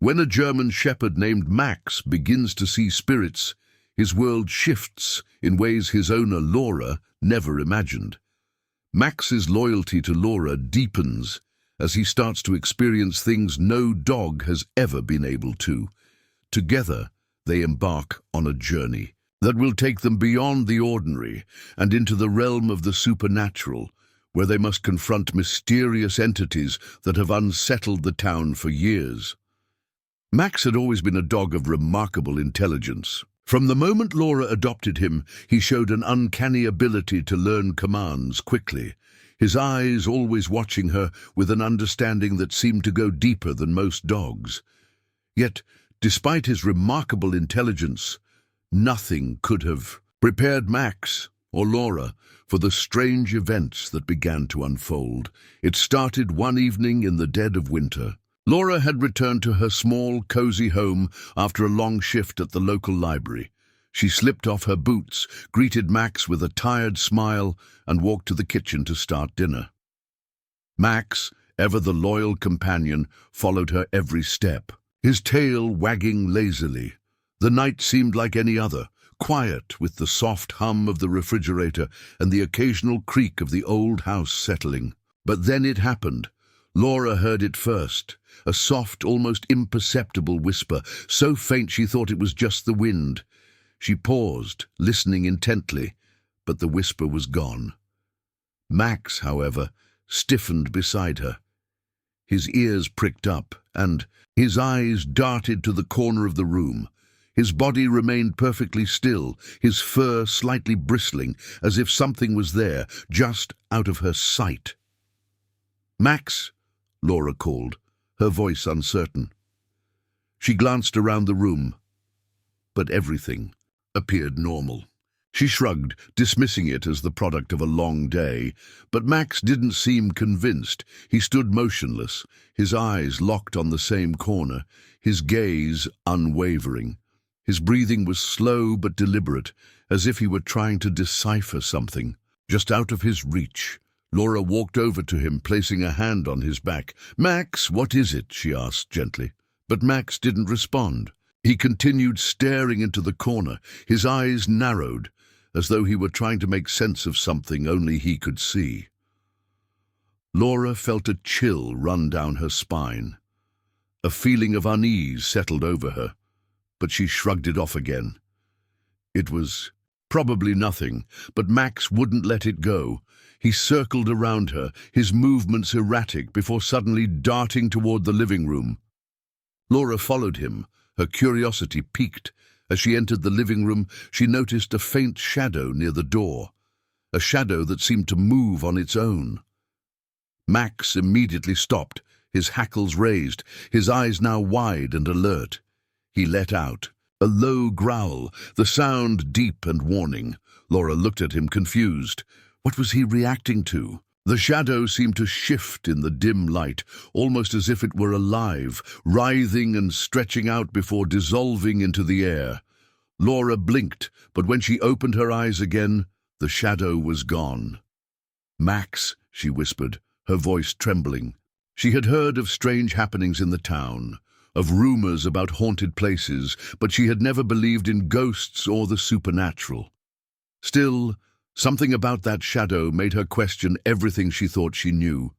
When a German shepherd named Max begins to see spirits, his world shifts in ways his owner Laura never imagined. Max's loyalty to Laura deepens as he starts to experience things no dog has ever been able to. Together, they embark on a journey that will take them beyond the ordinary and into the realm of the supernatural, where they must confront mysterious entities that have unsettled the town for years. Max had always been a dog of remarkable intelligence. From the moment Laura adopted him, he showed an uncanny ability to learn commands quickly, his eyes always watching her with an understanding that seemed to go deeper than most dogs. Yet, despite his remarkable intelligence, nothing could have prepared Max or Laura for the strange events that began to unfold. It started one evening in the dead of winter. Laura had returned to her small, cozy home after a long shift at the local library. She slipped off her boots, greeted Max with a tired smile, and walked to the kitchen to start dinner. Max, ever the loyal companion, followed her every step, his tail wagging lazily. The night seemed like any other, quiet with the soft hum of the refrigerator and the occasional creak of the old house settling. But then it happened. Laura heard it first, a soft, almost imperceptible whisper, so faint she thought it was just the wind. She paused, listening intently, but the whisper was gone. Max, however, stiffened beside her. His ears pricked up, and his eyes darted to the corner of the room. His body remained perfectly still, his fur slightly bristling, as if something was there, just out of her sight. "Max," Laura called, her voice uncertain. She glanced around the room, but everything appeared normal. She shrugged, dismissing it as the product of a long day, but Max didn't seem convinced. He stood motionless, his eyes locked on the same corner, his gaze unwavering. His breathing was slow but deliberate, as if he were trying to decipher something. Just out of his reach, Laura walked over to him, placing a hand on his back. "Max, what is it?" she asked gently. But Max didn't respond. He continued staring into the corner, his eyes narrowed, as though he were trying to make sense of something only he could see. Laura felt a chill run down her spine. A feeling of unease settled over her, but she shrugged it off again. It was probably nothing, but Max wouldn't let it go. He circled around her, his movements erratic, before suddenly darting toward the living room. Laura followed him, her curiosity piqued. As she entered the living room, she noticed a faint shadow near the door, a shadow that seemed to move on its own. Max immediately stopped, his hackles raised, his eyes now wide and alert. He let out a low growl, the sound deep and warning. Laura looked at him, confused. What was he reacting to? The shadow seemed to shift in the dim light, almost as if it were alive, writhing and stretching out before dissolving into the air. Laura blinked, but when she opened her eyes again, the shadow was gone. "Max," she whispered, her voice trembling. She had heard of strange happenings in the town, of rumors about haunted places, but she had never believed in ghosts or the supernatural. Still, something about that shadow made her question everything she thought she knew.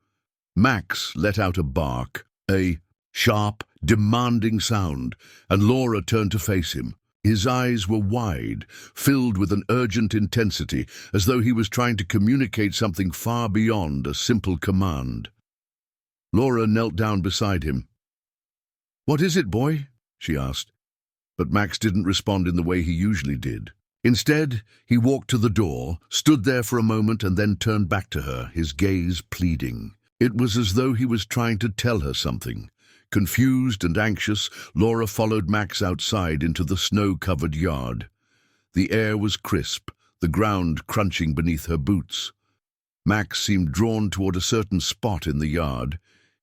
Max let out a bark, a sharp, demanding sound, and Laura turned to face him. His eyes were wide, filled with an urgent intensity, as though he was trying to communicate something far beyond a simple command. Laura knelt down beside him. "What is it, boy?" she asked, but Max didn't respond in the way he usually did. Instead, he walked to the door, stood there for a moment, and then turned back to her, his gaze pleading. It was as though he was trying to tell her something. Confused and anxious, Laura followed Max outside into the snow-covered yard. The air was crisp, the ground crunching beneath her boots. Max seemed drawn toward a certain spot in the yard,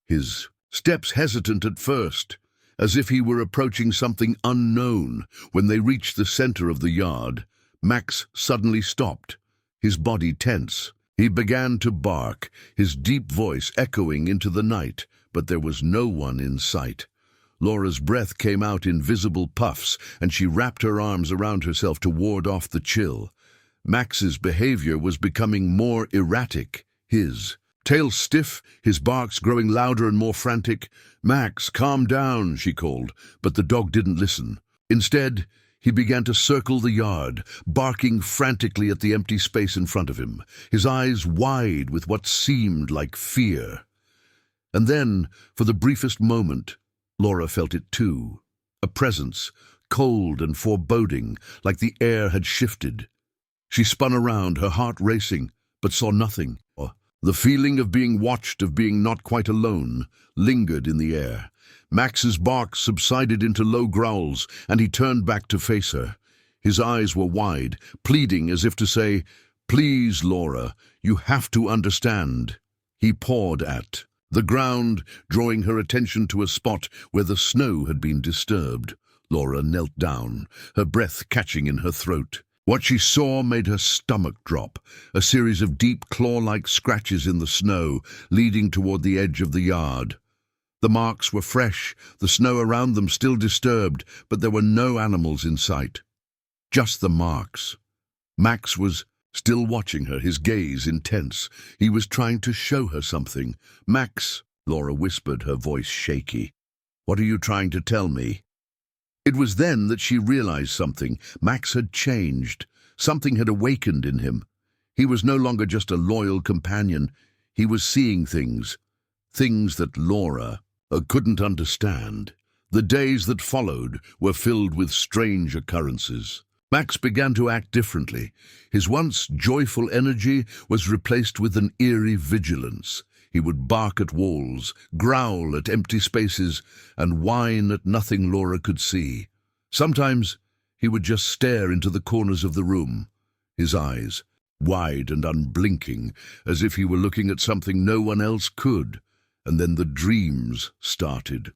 his steps hesitant at first, as if he were approaching something unknown. When they reached the center of the yard, Max suddenly stopped, his body tense. He began to bark, his deep voice echoing into the night, but there was no one in sight. Laura's breath came out in visible puffs, and she wrapped her arms around herself to ward off the chill. Max's behavior was becoming more erratic, his tail stiff, his barks growing louder and more frantic. "Max, calm down," she called, but the dog didn't listen. Instead, he began to circle the yard, barking frantically at the empty space in front of him, his eyes wide with what seemed like fear. And then, for the briefest moment, Laura felt it too. A presence, cold and foreboding, like the air had shifted. She spun around, her heart racing, but saw nothing. The feeling of being watched, of being not quite alone, lingered in the air. Max's barks subsided into low growls, and he turned back to face her. His eyes were wide, pleading as if to say, "Please, Laura, you have to understand." He pawed at the ground, drawing her attention to a spot where the snow had been disturbed. Laura knelt down, her breath catching in her throat. What she saw made her stomach drop, a series of deep claw-like scratches in the snow, leading toward the edge of the yard. The marks were fresh, the snow around them still disturbed, but there were no animals in sight. Just the marks. Max was still watching her, his gaze intense. He was trying to show her something. "Max," Laura whispered, her voice shaky. "What are you trying to tell me?" It was then that she realized something. Max had changed. Something had awakened in him. He was no longer just a loyal companion. He was seeing things that Laura couldn't understand. The days that followed were filled with strange occurrences. Max began to act differently. His once joyful energy was replaced with an eerie vigilance. He would bark at walls, growl at empty spaces, and whine at nothing Laura could see. Sometimes he would just stare into the corners of the room, his eyes wide and unblinking, as if he were looking at something no one else could. And then the dreams started.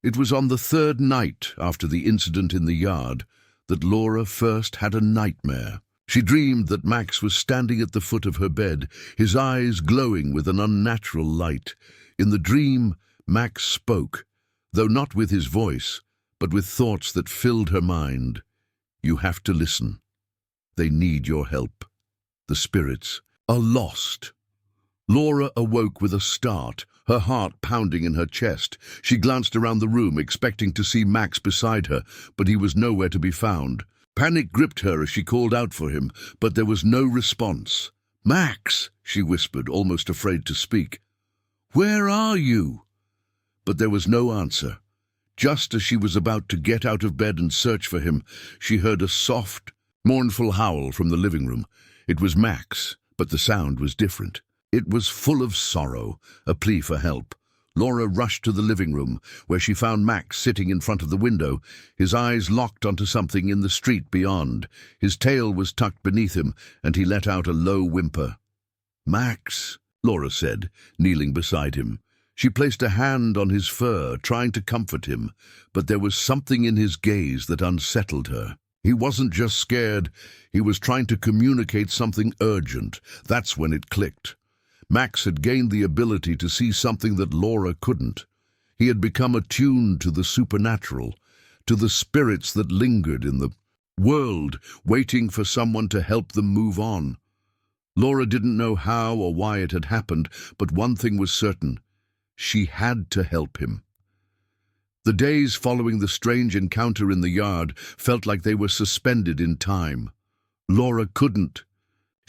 It was on the third night after the incident in the yard that Laura first had a nightmare. She dreamed that Max was standing at the foot of her bed, his eyes glowing with an unnatural light. In the dream, Max spoke, though not with his voice, but with thoughts that filled her mind. "You have to listen. They need your help. The spirits are lost." Laura awoke with a start, her heart pounding in her chest. She glanced around the room, expecting to see Max beside her, but he was nowhere to be found. Panic gripped her as she called out for him, but there was no response. "Max," she whispered, almost afraid to speak. "Where are you?" But there was no answer. Just as she was about to get out of bed and search for him, she heard a soft, mournful howl from the living room. It was Max, but the sound was different. It was full of sorrow, a plea for help. Laura rushed to the living room, where she found Max sitting in front of the window, his eyes locked onto something in the street beyond. His tail was tucked beneath him, and he let out a low whimper. "Max," Laura said, kneeling beside him. She placed a hand on his fur, trying to comfort him, but there was something in his gaze that unsettled her. He wasn't just scared, he was trying to communicate something urgent. That's when it clicked. Max had gained the ability to see something that Laura couldn't. He had become attuned to the supernatural, to the spirits that lingered in the world, waiting for someone to help them move on. Laura didn't know how or why it had happened, but one thing was certain. She had to help him. The days following the strange encounter in the yard felt like they were suspended in time. Laura couldn't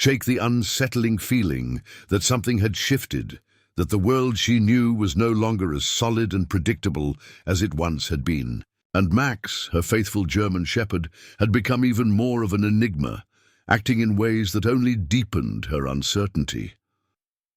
shake the unsettling feeling that something had shifted, that the world she knew was no longer as solid and predictable as it once had been. And Max, her faithful German shepherd, had become even more of an enigma, acting in ways that only deepened her uncertainty.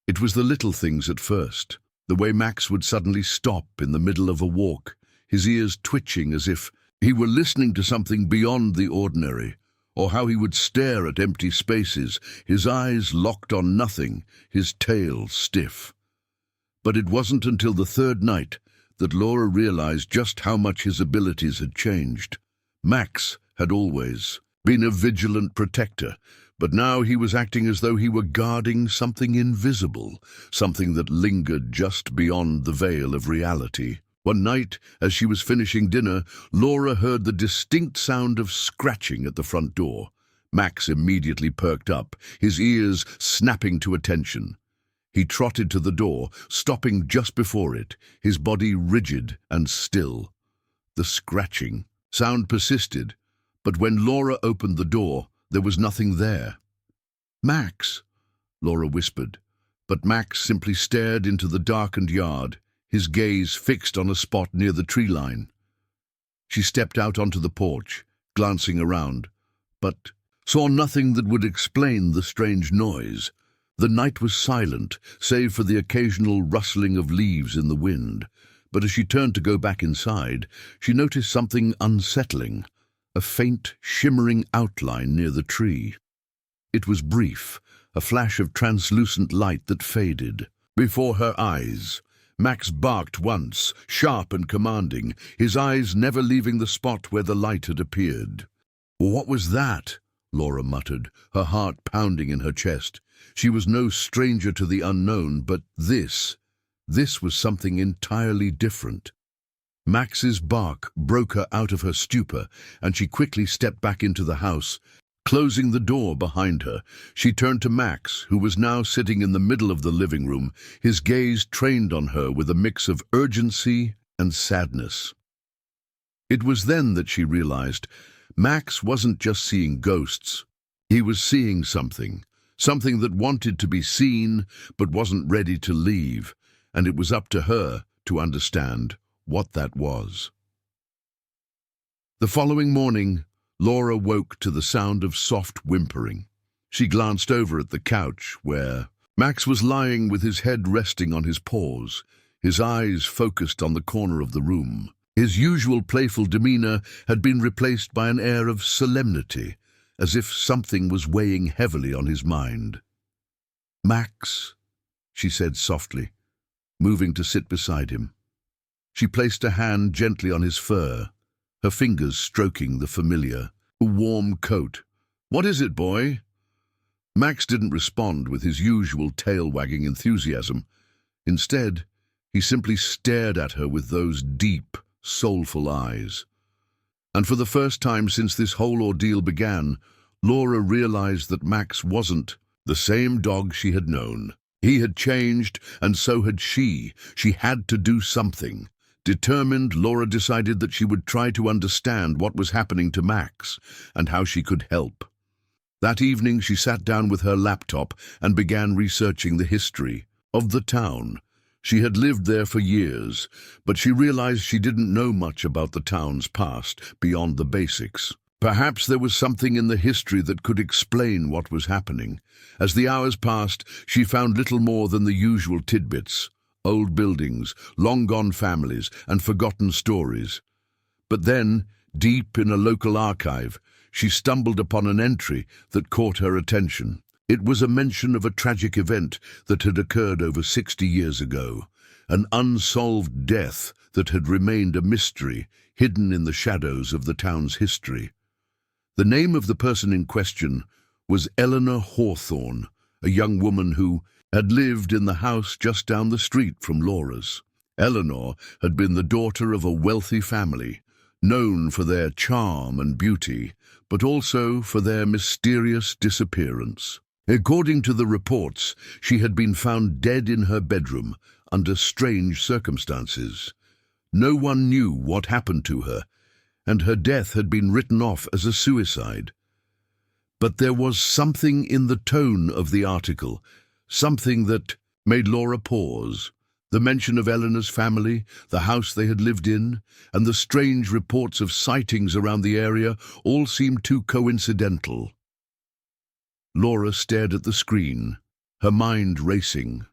It was the little things at first, the way Max would suddenly stop in the middle of a walk, his ears twitching as if he were listening to something beyond the ordinary, or how he would stare at empty spaces, his eyes locked on nothing, his tail stiff. But it wasn't until the third night that Laura realized just how much his abilities had changed. Max had always been a vigilant protector, but now he was acting as though he were guarding something invisible, something that lingered just beyond the veil of reality. One night, as she was finishing dinner, Laura heard the distinct sound of scratching at the front door. Max immediately perked up, his ears snapping to attention. He trotted to the door, stopping just before it, his body rigid and still. The scratching sound persisted, but when Laura opened the door, there was nothing there. "Max," Laura whispered, but Max simply stared into the darkened yard, his gaze fixed on a spot near the tree line. She stepped out onto the porch, glancing around, but saw nothing that would explain the strange noise. The night was silent, save for the occasional rustling of leaves in the wind, but as she turned to go back inside, she noticed something unsettling, a faint, shimmering outline near the tree. It was brief, a flash of translucent light that faded. Before her eyes, Max barked once, sharp and commanding, his eyes never leaving the spot where the light had appeared. "What was that?" Laura muttered, her heart pounding in her chest. She was no stranger to the unknown, but this was something entirely different. Max's bark broke her out of her stupor, and she quickly stepped back into the house. Closing the door behind her, she turned to Max, who was now sitting in the middle of the living room, his gaze trained on her with a mix of urgency and sadness. It was then that she realized Max wasn't just seeing ghosts. He was seeing something that wanted to be seen but wasn't ready to leave, and it was up to her to understand what that was. The following morning, Laura woke to the sound of soft whimpering. She glanced over at the couch where Max was lying with his head resting on his paws, his eyes focused on the corner of the room. His usual playful demeanor had been replaced by an air of solemnity, as if something was weighing heavily on his mind. "Max," she said softly, moving to sit beside him. She placed a hand gently on his fur, her fingers stroking the familiar, warm coat. "What is it, boy?" Max didn't respond with his usual tail-wagging enthusiasm. Instead, he simply stared at her with those deep, soulful eyes. And for the first time since this whole ordeal began, Laura realized that Max wasn't the same dog she had known. He had changed, and so had she. She had to do something. Determined, Laura decided that she would try to understand what was happening to Max and how she could help. That evening, she sat down with her laptop and began researching the history of the town. She had lived there for years, but she realized she didn't know much about the town's past beyond the basics. Perhaps there was something in the history that could explain what was happening. As the hours passed, she found little more than the usual tidbits: old buildings, long-gone families, and forgotten stories. But then, deep in a local archive, she stumbled upon an entry that caught her attention. It was a mention of a tragic event that had occurred over 60 years ago, an unsolved death that had remained a mystery, hidden in the shadows of the town's history. The name of the person in question was Eleanor Hawthorne, a young woman who had lived in the house just down the street from Laura's. Eleanor had been the daughter of a wealthy family, known for their charm and beauty, but also for their mysterious disappearance. According to the reports, she had been found dead in her bedroom under strange circumstances. No one knew what happened to her, and her death had been written off as a suicide. But there was something in the tone of the article, something that made Laura pause. The mention of Eleanor's family, the house they had lived in, and the strange reports of sightings around the area all seemed too coincidental. Laura stared at the screen, her mind racing.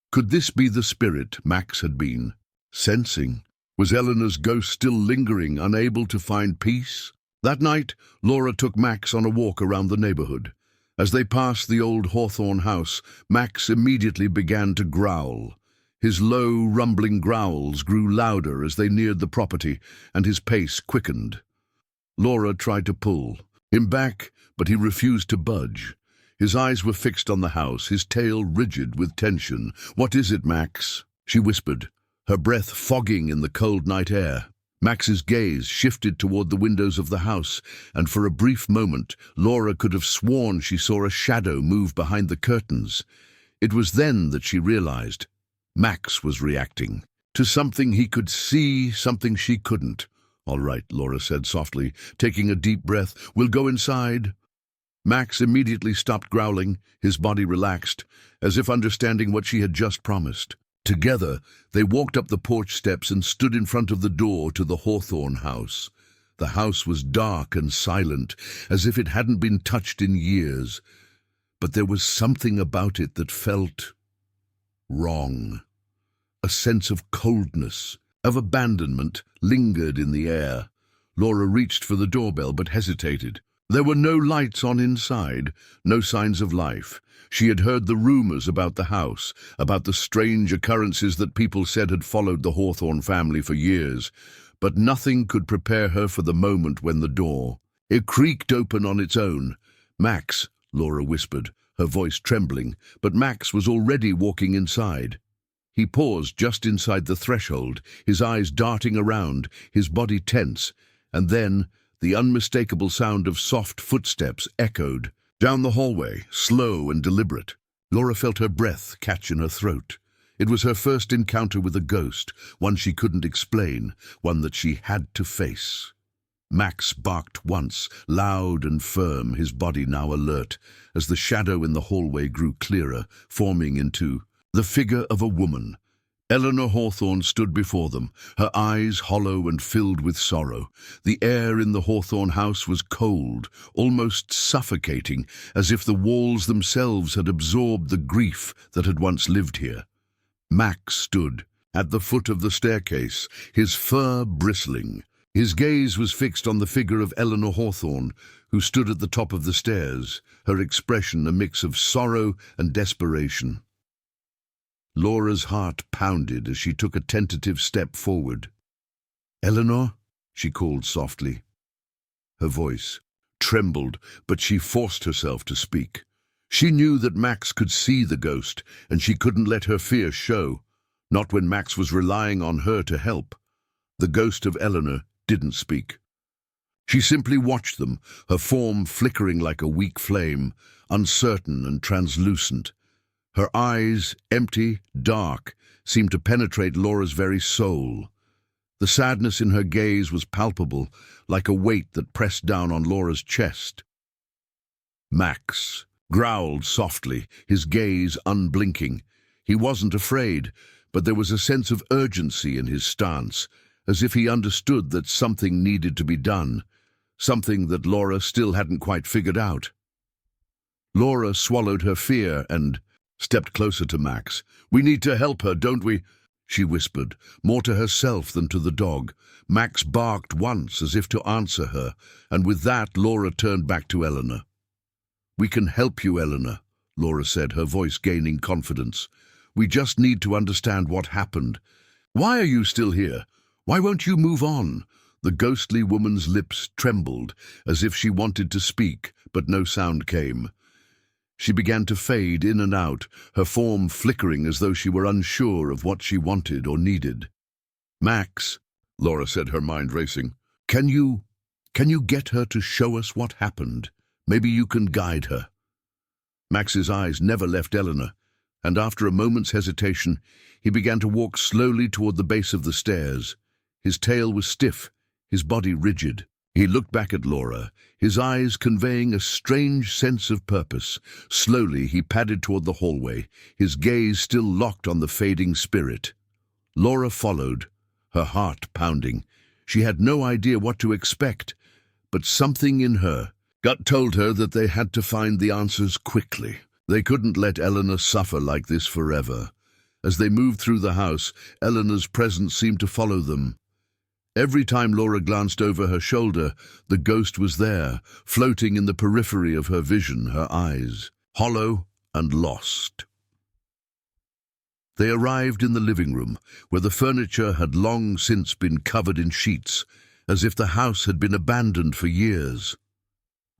Could this be the spirit Max had been sensing? Was Eleanor's ghost still lingering, unable to find peace? That night, Laura took Max on a walk around the neighborhood. As they passed the old Hawthorne house, Max immediately began to growl. His low, rumbling growls grew louder as they neared the property, and his pace quickened. Laura tried to pull him back, but he refused to budge. His eyes were fixed on the house, his tail rigid with tension. "What is it, Max?" she whispered, her breath fogging in the cold night air. Max's gaze shifted toward the windows of the house, and for a brief moment Laura could have sworn she saw a shadow move behind the curtains. It was then that she realized Max was reacting to something he could see, something she couldn't. "All right," Laura said softly, taking a deep breath. "We'll go inside." Max immediately stopped growling, his body relaxed, as if understanding what she had just promised. Together, they walked up the porch steps and stood in front of the door to the Hawthorne house. The house was dark and silent, as if it hadn't been touched in years. But there was something about it that felt wrong. A sense of coldness, of abandonment, lingered in the air. Laura reached for the doorbell but hesitated. There were no lights on inside, no signs of life. She had heard the rumors about the house, about the strange occurrences that people said had followed the Hawthorne family for years, but nothing could prepare her for the moment when the door. It creaked open on its own. "Max," Laura whispered, her voice trembling, but Max was already walking inside. He paused just inside the threshold, his eyes darting around, his body tense, and then the unmistakable sound of soft footsteps echoed. Down the hallway, slow and deliberate. Laura felt her breath catch in her throat. It was her first encounter with a ghost, one she couldn't explain, one that she had to face. Max barked once, loud and firm, his body now alert, as the shadow in the hallway grew clearer, forming into the figure of a woman. Eleanor Hawthorne stood before them, her eyes hollow and filled with sorrow. The air in the Hawthorne house was cold, almost suffocating, as if the walls themselves had absorbed the grief that had once lived here. Max stood at the foot of the staircase, his fur bristling. His gaze was fixed on the figure of Eleanor Hawthorne, who stood at the top of the stairs, her expression a mix of sorrow and desperation. Laura's heart pounded as she took a tentative step forward. "Eleanor?" she called softly. Her voice trembled, but she forced herself to speak. She knew that Max could see the ghost, and she couldn't let her fear show, not when Max was relying on her to help. The ghost of Eleanor didn't speak. She simply watched them, her form flickering like a weak flame, uncertain and translucent. Her eyes, empty, dark, seemed to penetrate Laura's very soul. The sadness in her gaze was palpable, like a weight that pressed down on Laura's chest. Max growled softly, his gaze unblinking. He wasn't afraid, but there was a sense of urgency in his stance, as if he understood that something needed to be done, something that Laura still hadn't quite figured out. Laura swallowed her fear and stepped closer to Max. "We need to help her, don't we?" she whispered, more to herself than to the dog. Max barked once as if to answer her, and with that Laura turned back to Eleanor. "We can help you, Eleanor," Laura said, her voice gaining confidence. "We just need to understand what happened. Why are you still here? Why won't you move on?" The ghostly woman's lips trembled, as if she wanted to speak, but no sound came. She began to fade in and out, her form flickering as though she were unsure of what she wanted or needed. "Max," Laura said, her mind racing, Can you get her to show us what happened? Maybe you can guide her." Max's eyes never left Eleanor, and after a moment's hesitation, he began to walk slowly toward the base of the stairs. His tail was stiff, his body rigid. He looked back at Laura, his eyes conveying a strange sense of purpose. Slowly he padded toward the hallway, his gaze still locked on the fading spirit. Laura followed, her heart pounding. She had no idea what to expect, but something in her gut told her that they had to find the answers quickly. They couldn't let Eleanor suffer like this forever. As they moved through the house, Eleanor's presence seemed to follow them. Every time Laura glanced over her shoulder, the ghost was there, floating in the periphery of her vision, her eyes hollow and lost. They arrived in the living room, where the furniture had long since been covered in sheets, as if the house had been abandoned for years.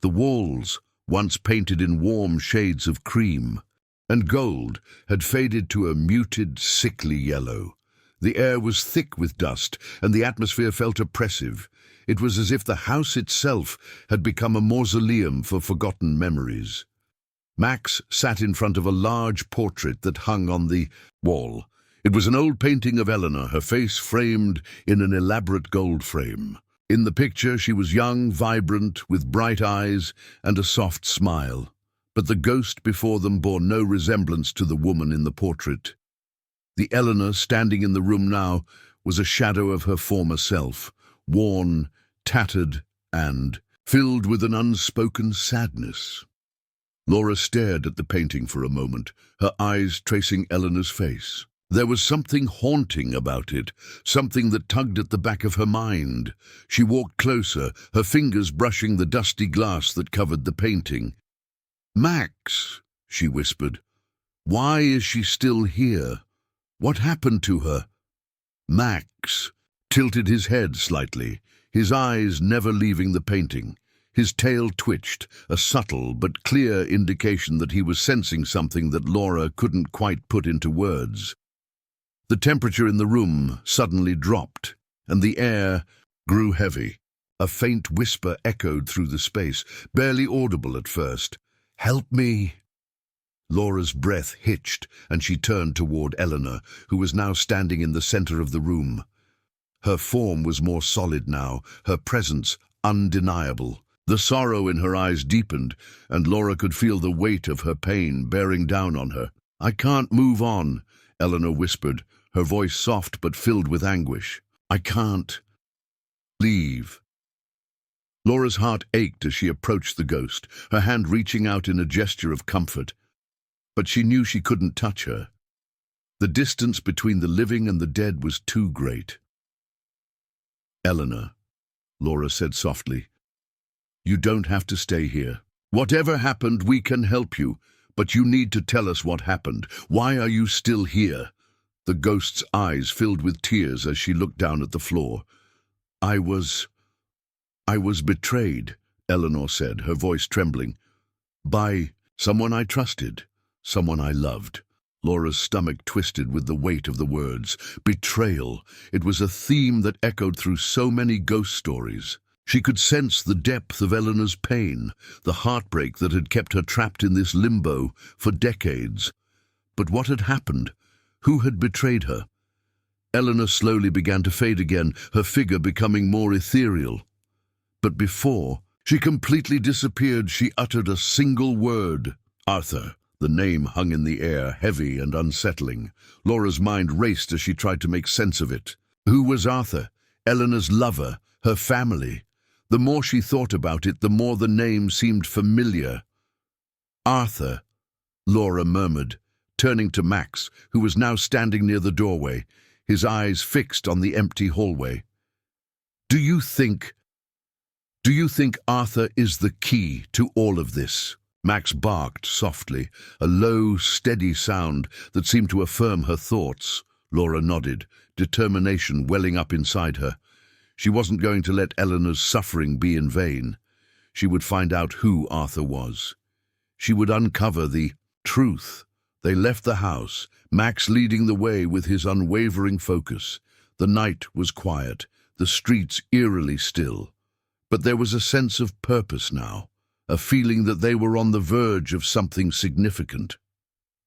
The walls, once painted in warm shades of cream and gold, had faded to a muted, sickly yellow. The air was thick with dust, and the atmosphere felt oppressive. It was as if the house itself had become a mausoleum for forgotten memories. Max sat in front of a large portrait that hung on the wall. It was an old painting of Eleanor, her face framed in an elaborate gold frame. In the picture, she was young, vibrant, with bright eyes and a soft smile. But the ghost before them bore no resemblance to the woman in the portrait. The Eleanor standing in the room now was a shadow of her former self, worn, tattered, and filled with an unspoken sadness. Laura stared at the painting for a moment, her eyes tracing Eleanor's face. There was something haunting about it, something that tugged at the back of her mind. She walked closer, her fingers brushing the dusty glass that covered the painting. "Max," she whispered. "Why is she still here? What happened to her?" Max tilted his head slightly, his eyes never leaving the painting. His tail twitched, a subtle but clear indication that he was sensing something that Laura couldn't quite put into words. The temperature in the room suddenly dropped, and the air grew heavy. A faint whisper echoed through the space, barely audible at first. "Help me!" Laura's breath hitched, and she turned toward Eleanor, who was now standing in the center of the room. Her form was more solid now, her presence undeniable. The sorrow in her eyes deepened, and Laura could feel the weight of her pain bearing down on her. "I can't move on," Eleanor whispered, her voice soft but filled with anguish. "I can't leave." Laura's heart ached as she approached the ghost, her hand reaching out in a gesture of comfort. But she knew she couldn't touch her. The distance between the living and the dead was too great. "Eleanor," Laura said softly, "you don't have to stay here. Whatever happened, we can help you, but you need to tell us what happened. Why are you still here?" The ghost's eyes filled with tears as she looked down at the floor. I was betrayed," Eleanor said, her voice trembling. "By someone I trusted, someone I loved." Laura's stomach twisted with the weight of the words. Betrayal. It was a theme that echoed through so many ghost stories. She could sense the depth of Eleanor's pain, the heartbreak that had kept her trapped in this limbo for decades. But what had happened? Who had betrayed her? Eleanor slowly began to fade again, her figure becoming more ethereal. But before she completely disappeared, she uttered a single word. "Arthur." The name hung in the air, heavy and unsettling. Laura's mind raced as she tried to make sense of it. Who was Arthur? Eleanor's lover, her family. The more she thought about it, the more the name seemed familiar. "Arthur," Laura murmured, turning to Max, who was now standing near the doorway, his eyes fixed on the empty hallway. Do you think Arthur is the key to all of this?" Max barked softly, a low, steady sound that seemed to affirm her thoughts. Laura nodded, determination welling up inside her. She wasn't going to let Eleanor's suffering be in vain. She would find out who Arthur was. She would uncover the truth. They left the house, Max leading the way with his unwavering focus. The night was quiet, the streets eerily still. But there was a sense of purpose now, a feeling that they were on the verge of something significant.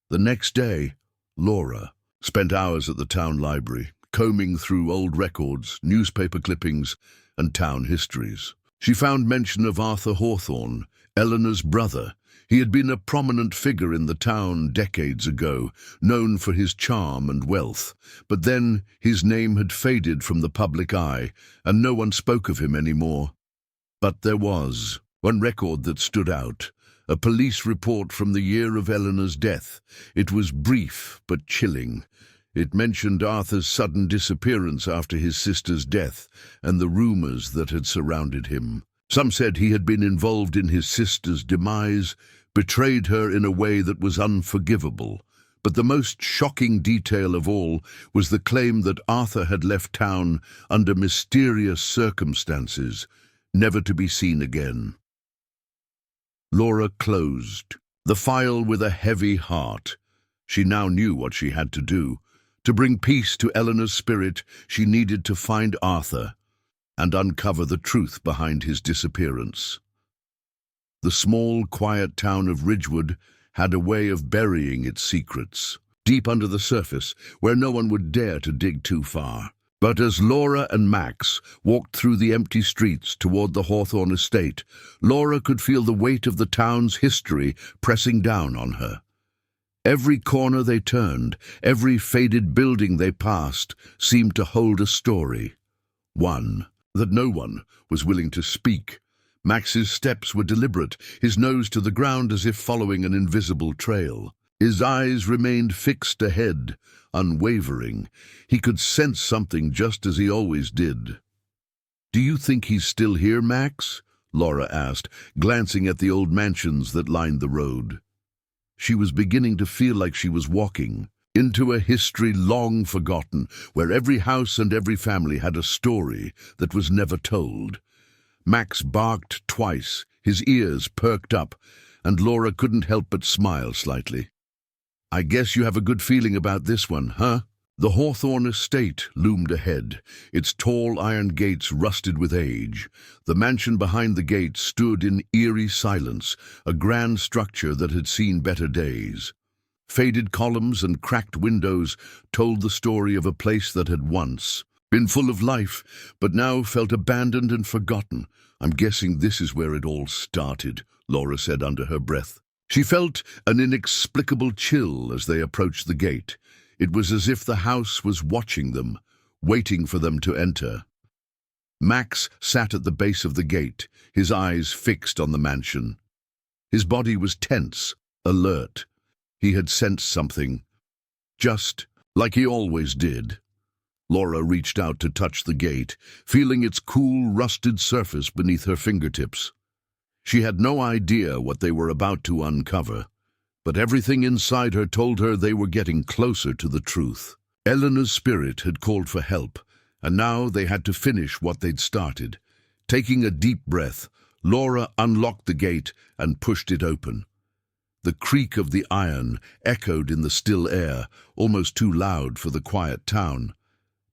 The next day, Laura spent hours at the town library, combing through old records, newspaper clippings, and town histories. She found mention of Arthur Hawthorne, Eleanor's brother. He had been a prominent figure in the town decades ago, known for his charm and wealth. But then his name had faded from the public eye, and no one spoke of him anymore. But there was one record that stood out, a police report from the year of Eleanor's death. It was brief but chilling. It mentioned Arthur's sudden disappearance after his sister's death and the rumors that had surrounded him. Some said he had been involved in his sister's demise, betrayed her in a way that was unforgivable. But the most shocking detail of all was the claim that Arthur had left town under mysterious circumstances, never to be seen again. Laura closed the file with a heavy heart. She now knew what she had to do, To bring peace to Eleanor's spirit, she needed to find Arthur and uncover the truth behind his disappearance. The small, quiet town of Ridgewood had a way of burying its secrets, deep under the surface, where no one would dare to dig too far. But as Laura and Max walked through the empty streets toward the Hawthorne estate, Laura could feel the weight of the town's history pressing down on her. Every corner they turned, every faded building they passed, seemed to hold a story. One that no one was willing to speak. Max's steps were deliberate, his nose to the ground as if following an invisible trail. His eyes remained fixed ahead, unwavering. He could sense something just as he always did. "Do you think he's still here, Max?" Laura asked, glancing at the old mansions that lined the road. She was beginning to feel like she was walking into a history long forgotten, where every house and every family had a story that was never told. Max barked twice, his ears perked up, and Laura couldn't help but smile slightly. "I guess you have a good feeling about this one, huh?" The Hawthorne estate loomed ahead, its tall iron gates rusted with age. The mansion behind the gate stood in eerie silence, a grand structure that had seen better days. Faded columns and cracked windows told the story of a place that had once been full of life, but now felt abandoned and forgotten. "I'm guessing this is where it all started," Laura said under her breath. She felt an inexplicable chill as they approached the gate. It was as if the house was watching them, waiting for them to enter. Max sat at the base of the gate, his eyes fixed on the mansion. His body was tense, alert. He had sensed something, just like he always did. Laura reached out to touch the gate, feeling its cool, rusted surface beneath her fingertips. She had no idea what they were about to uncover, but everything inside her told her they were getting closer to the truth. Eleanor's spirit had called for help, and now they had to finish what they'd started. Taking a deep breath, Laura unlocked the gate and pushed it open. The creak of the iron echoed in the still air, almost too loud for the quiet town.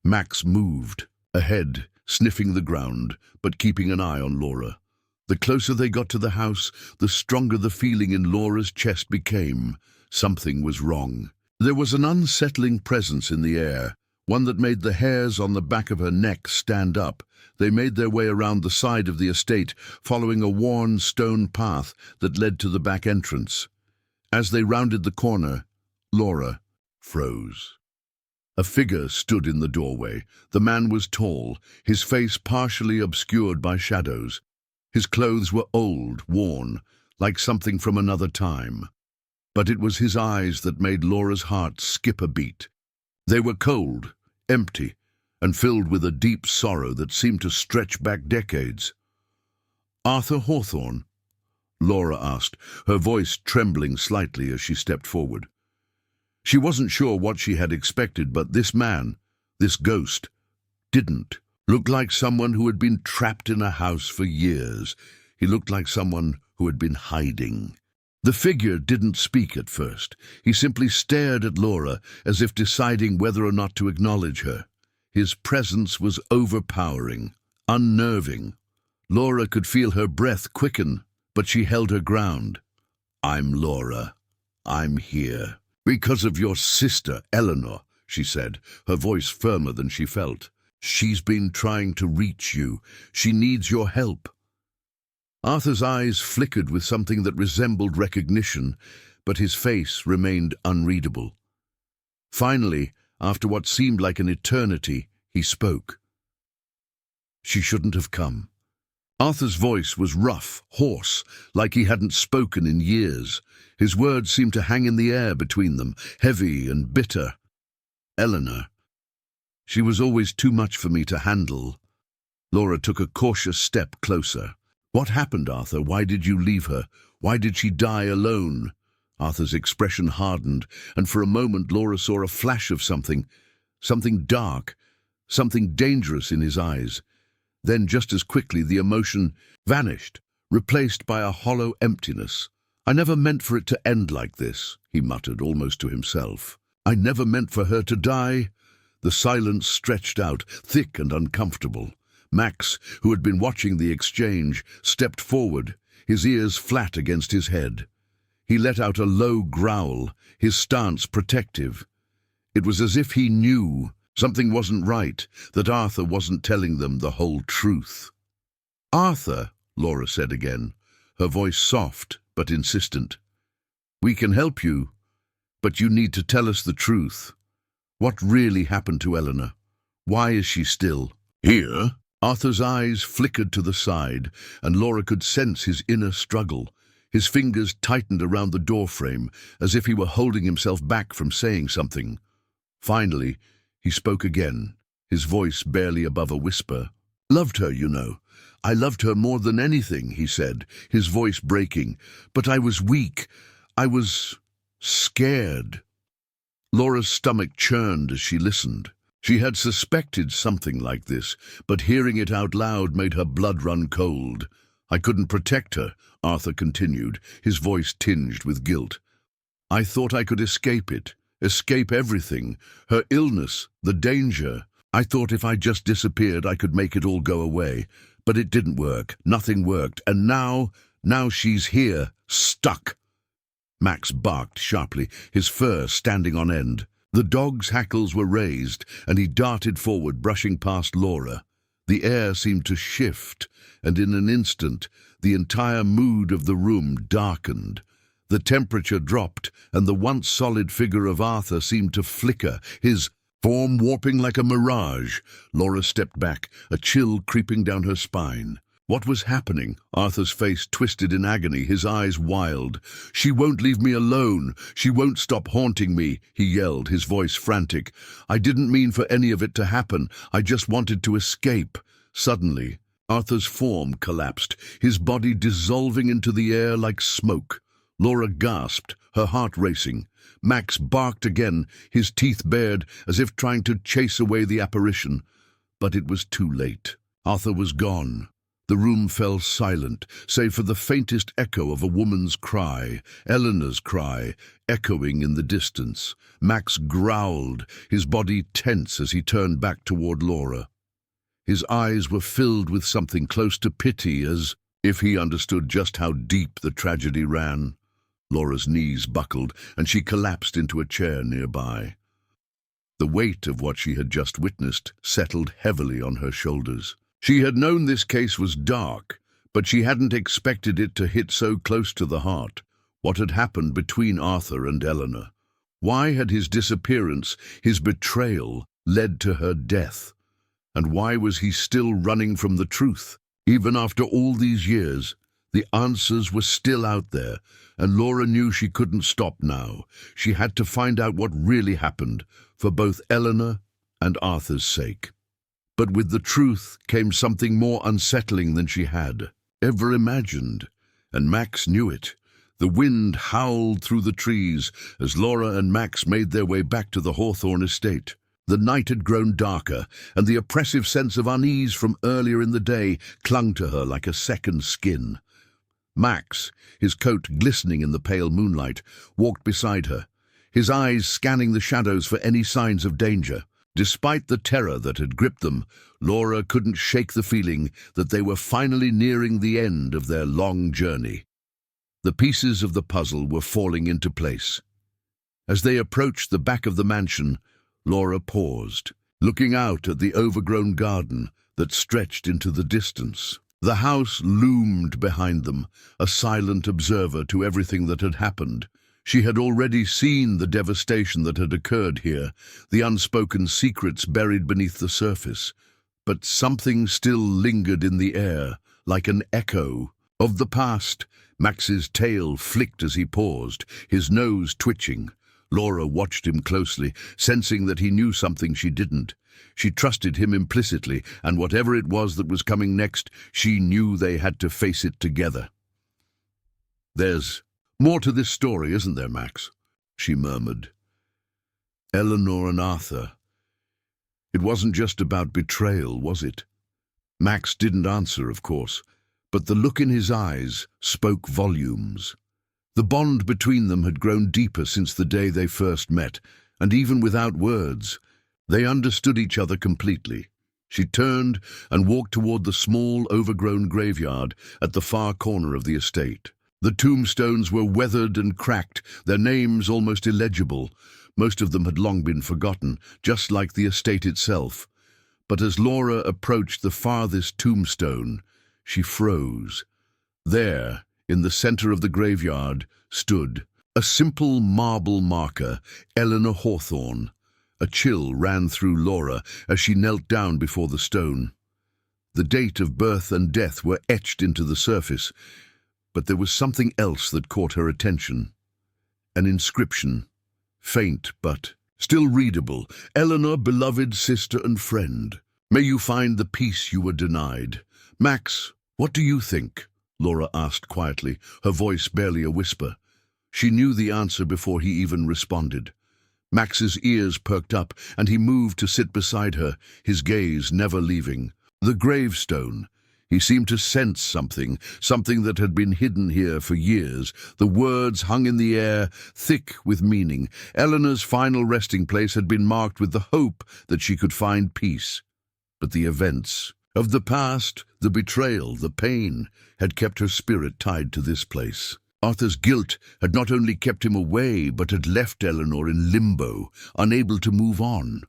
Max moved ahead, sniffing the ground, but keeping an eye on Laura. The closer they got to the house, the stronger the feeling in Laura's chest became. Something was wrong. There was an unsettling presence in the air, one that made the hairs on the back of her neck stand up. They made their way around the side of the estate, following a worn stone path that led to the back entrance. As they rounded the corner, Laura froze. A figure stood in the doorway. The man was tall, his face partially obscured by shadows. His clothes were old, worn, like something from another time. But it was his eyes that made Laura's heart skip a beat. They were cold, empty, and filled with a deep sorrow that seemed to stretch back decades. "Arthur Hawthorne?" Laura asked, her voice trembling slightly as she stepped forward. She wasn't sure what she had expected, but this man, this ghost, didn't look like someone who had been trapped in a house for years. He looked like someone who had been hiding. The figure didn't speak at first. He simply stared at Laura as if deciding whether or not to acknowledge her. His presence was overpowering, unnerving. Laura could feel her breath quicken, but she held her ground. "I'm Laura. I'm here. Because of your sister, Eleanor," she said, her voice firmer than she felt. "She's been trying to reach you. She needs your help." Arthur's eyes flickered with something that resembled recognition, but his face remained unreadable. Finally, after what seemed like an eternity, he spoke. "She shouldn't have come." Arthur's voice was rough, hoarse, like he hadn't spoken in years. His words seemed to hang in the air between them, heavy and bitter. "Eleanor. She was always too much for me to handle." Laura took a cautious step closer. "What happened, Arthur? Why did you leave her? Why did she die alone?" Arthur's expression hardened, and for a moment Laura saw a flash of something dark, something dangerous in his eyes. Then, just as quickly, the emotion vanished, replaced by a hollow emptiness. "I never meant for it to end like this," he muttered, almost to himself. I never meant for her to die." The silence stretched out, thick and uncomfortable. Max, who had been watching the exchange, stepped forward, his ears flat against his head. He let out a low growl, his stance protective. It was as if he knew something wasn't right, that Arthur wasn't telling them the whole truth. "Arthur," Laura said again, her voice soft but insistent. "We can help you, but you need to tell us the truth. What really happened to Eleanor? Why is she still here?" Arthur's eyes flickered to the side, and Laura could sense his inner struggle. His fingers tightened around the doorframe, as if he were holding himself back from saying something. Finally, he spoke again, his voice barely above a whisper. "Loved her, you know. I loved her more than anything," he said, his voice breaking. "But I was weak. I was scared." Laura's stomach churned as she listened. She had suspected something like this, but hearing it out loud made her blood run cold. "I couldn't protect her," Arthur continued, his voice tinged with guilt. "I thought I could escape it, escape everything, her illness, the danger. I thought if I just disappeared I could make it all go away. But it didn't work, nothing worked, and now she's here, stuck." Max barked sharply, his fur standing on end. The dog's hackles were raised, and he darted forward, brushing past Laura. The air seemed to shift, and in an instant, the entire mood of the room darkened. The temperature dropped, and the once solid figure of Arthur seemed to flicker, his form warping like a mirage. Laura stepped back, a chill creeping down her spine. What was happening? Arthur's face twisted in agony, his eyes wild. "She won't leave me alone. She won't stop haunting me," he yelled, his voice frantic. "I didn't mean for any of it to happen. I just wanted to escape." Suddenly, Arthur's form collapsed, his body dissolving into the air like smoke. Laura gasped, her heart racing. Max barked again, his teeth bared, as if trying to chase away the apparition. But it was too late. Arthur was gone. The room fell silent, save for the faintest echo of a woman's cry, Eleanor's cry, echoing in the distance. Max growled, his body tense as he turned back toward Laura. His eyes were filled with something close to pity, as if he understood just how deep the tragedy ran. Laura's knees buckled, and she collapsed into a chair nearby. The weight of what she had just witnessed settled heavily on her shoulders. She had known this case was dark, but she hadn't expected it to hit so close to the heart. What had happened between Arthur and Eleanor? Why had his disappearance, his betrayal, led to her death? And why was he still running from the truth? Even after all these years, the answers were still out there, and Laura knew she couldn't stop now. She had to find out what really happened, for both Eleanor and Arthur's sake. But with the truth came something more unsettling than she had ever imagined, and Max knew it. The wind howled through the trees as Laura and Max made their way back to the Hawthorne estate. The night had grown darker, and the oppressive sense of unease from earlier in the day clung to her like a second skin. Max, his coat glistening in the pale moonlight, walked beside her, his eyes scanning the shadows for any signs of danger. Despite the terror that had gripped them, Laura couldn't shake the feeling that they were finally nearing the end of their long journey. The pieces of the puzzle were falling into place. As they approached the back of the mansion, Laura paused, looking out at the overgrown garden that stretched into the distance. The house loomed behind them, a silent observer to everything that had happened. She had already seen the devastation that had occurred here, the unspoken secrets buried beneath the surface. But something still lingered in the air, like an echo of the past. Max's tail flicked as he paused, his nose twitching. Laura watched him closely, sensing that he knew something she didn't. She trusted him implicitly, and whatever it was that was coming next, she knew they had to face it together. "There's more to this story, isn't there, Max?" she murmured. "Eleanor and Arthur. It wasn't just about betrayal, was it?" Max didn't answer, of course, but the look in his eyes spoke volumes. The bond between them had grown deeper since the day they first met, and even without words, they understood each other completely. She turned and walked toward the small, overgrown graveyard at the far corner of the estate. The tombstones were weathered and cracked, their names almost illegible. Most of them had long been forgotten, just like the estate itself. But as Laura approached the farthest tombstone, she froze. There, in the center of the graveyard, stood a simple marble marker, Eleanor Hawthorne. A chill ran through Laura as she knelt down before the stone. The date of birth and death were etched into the surface, but there was something else that caught her attention. An inscription, faint but still readable. Eleanor, beloved sister and friend, may you find the peace you were denied. Max, what do you think? Laura asked quietly, her voice barely a whisper. She knew the answer before he even responded. Max's ears perked up, and he moved to sit beside her, his gaze never leaving. The gravestone. He seemed to sense something that had been hidden here for years. The words hung in the air, thick with meaning. Eleanor's final resting place had been marked with the hope that she could find peace. But the events of the past, the betrayal, the pain, had kept her spirit tied to this place. Arthur's guilt had not only kept him away, but had left Eleanor in limbo, unable to move on.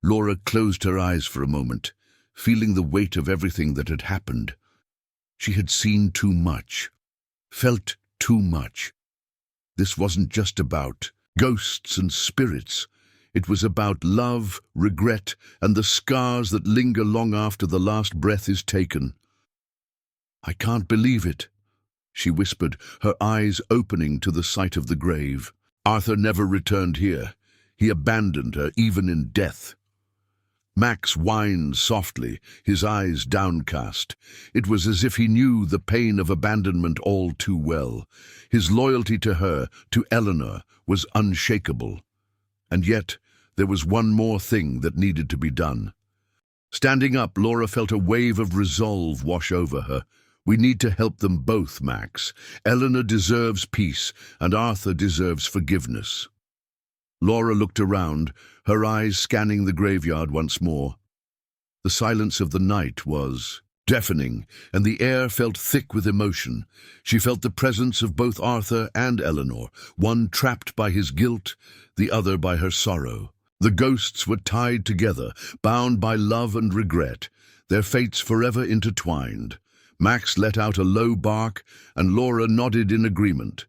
Laura closed her eyes for a moment, feeling the weight of everything that had happened. She had seen too much, felt too much. This wasn't just about ghosts and spirits. It was about love, regret, and the scars that linger long after the last breath is taken. "I can't believe it," she whispered, her eyes opening to the sight of the grave. Arthur never returned here. He abandoned her, even in death. Max whined softly, his eyes downcast. It was as if he knew the pain of abandonment all too well. His loyalty to her, to Eleanor, was unshakable. And yet, there was one more thing that needed to be done. Standing up, Laura felt a wave of resolve wash over her. "We need to help them both, Max. Eleanor deserves peace, and Arthur deserves forgiveness." Laura looked around, her eyes scanning the graveyard once more. The silence of the night was deafening, and the air felt thick with emotion. She felt the presence of both Arthur and Eleanor, one trapped by his guilt, the other by her sorrow. The ghosts were tied together, bound by love and regret, their fates forever intertwined. Max let out a low bark, and Laura nodded in agreement.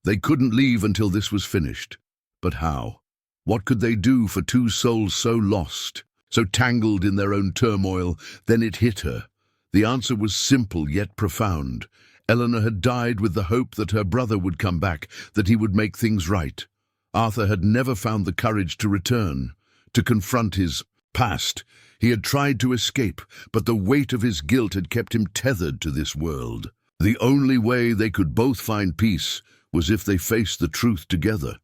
They couldn't leave until this was finished. But how? What could they do for two souls so lost, so tangled in their own turmoil? Then it hit her. The answer was simple yet profound. Eleanor had died with the hope that her brother would come back, that he would make things right. Arthur had never found the courage to return, to confront his past. He had tried to escape, but the weight of his guilt had kept him tethered to this world. The only way they could both find peace was if they faced the truth together.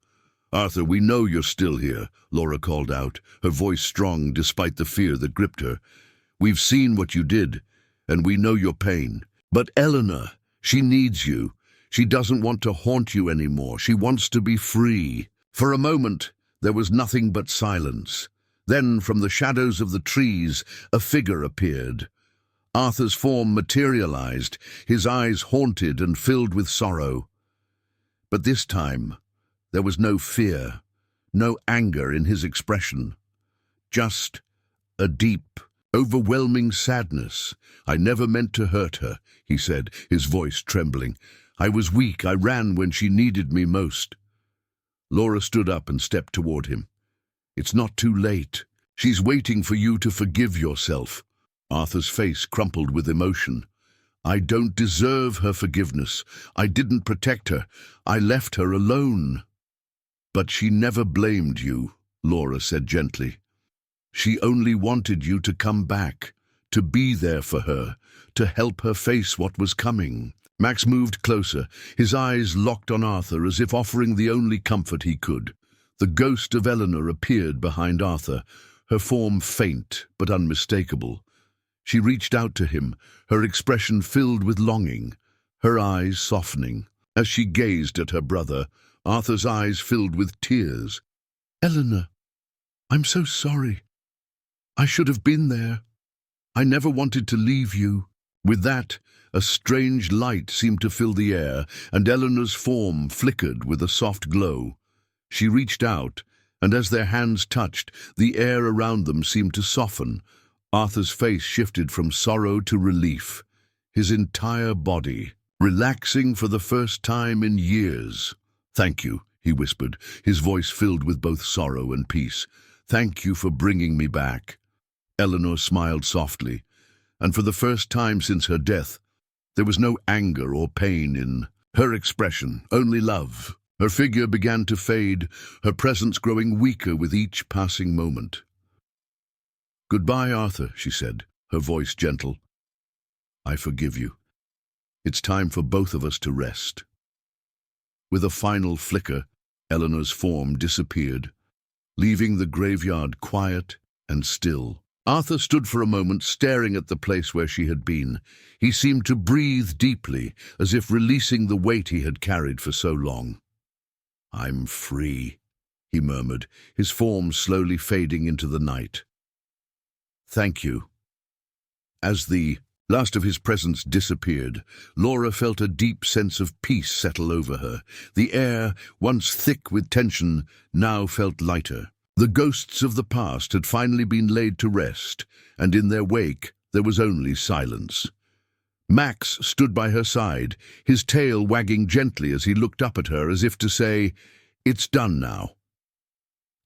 "Arthur, we know you're still here," Laura called out, her voice strong despite the fear that gripped her. "We've seen what you did, and we know your pain. But Eleanor, she needs you. She doesn't want to haunt you anymore. She wants to be free." For a moment, there was nothing but silence. Then, from the shadows of the trees, a figure appeared. Arthur's form materialized, his eyes haunted and filled with sorrow. But this time, there was no fear, no anger in his expression. Just a deep, overwhelming sadness. "I never meant to hurt her," he said, his voice trembling. "I was weak. I ran when she needed me most." Laura stood up and stepped toward him. "It's not too late. She's waiting for you to forgive yourself." Arthur's face crumpled with emotion. "I don't deserve her forgiveness. I didn't protect her. I left her alone." "But she never blamed you," Laura said gently. "She only wanted you to come back, to be there for her, to help her face what was coming." Max moved closer, his eyes locked on Arthur as if offering the only comfort he could. The ghost of Eleanor appeared behind Arthur, her form faint but unmistakable. She reached out to him, her expression filled with longing, her eyes softening. As she gazed at her brother, Arthur's eyes filled with tears. Eleanor, I'm so sorry. I should have been there. I never wanted to leave you." With that, a strange light seemed to fill the air, and Eleanor's form flickered with a soft glow. She reached out, and as their hands touched, the air around them seemed to soften. Arthur's face shifted from sorrow to relief, his entire body relaxing for the first time in years. "Thank you," he whispered, his voice filled with both sorrow and peace. "Thank you for bringing me back." Eleanor smiled softly, and for the first time since her death, there was no anger or pain in her expression, only love. Her figure began to fade, her presence growing weaker with each passing moment. "Goodbye, Arthur," she said, her voice gentle. "I forgive you. It's time for both of us to rest." With a final flicker, Eleanor's form disappeared, leaving the graveyard quiet and still. Arthur stood for a moment staring at the place where she had been. He seemed to breathe deeply, as if releasing the weight he had carried for so long. "I'm free," he murmured, his form slowly fading into the night. "Thank you." As the last of his presence disappeared, Laura felt a deep sense of peace settle over her. The air, once thick with tension, now felt lighter. The ghosts of the past had finally been laid to rest, and in their wake there was only silence. Max stood by her side, his tail wagging gently as he looked up at her as if to say, "It's done now."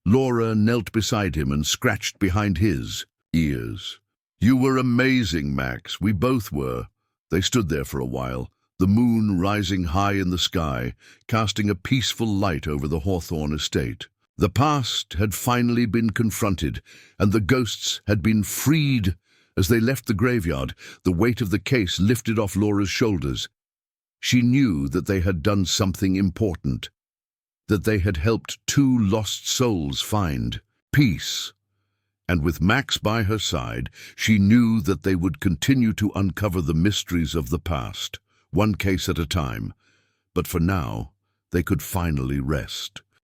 Laura knelt beside him and scratched behind his ears. "You were amazing, Max. We both were." They stood there for a while, the moon rising high in the sky, casting a peaceful light over the Hawthorne estate. The past had finally been confronted, and the ghosts had been freed. As they left the graveyard, the weight of the case lifted off Laura's shoulders. She knew that they had done something important, that they had helped two lost souls find peace. And with Max by her side, she knew that they would continue to uncover the mysteries of the past, one case at a time. But for now, they could finally rest.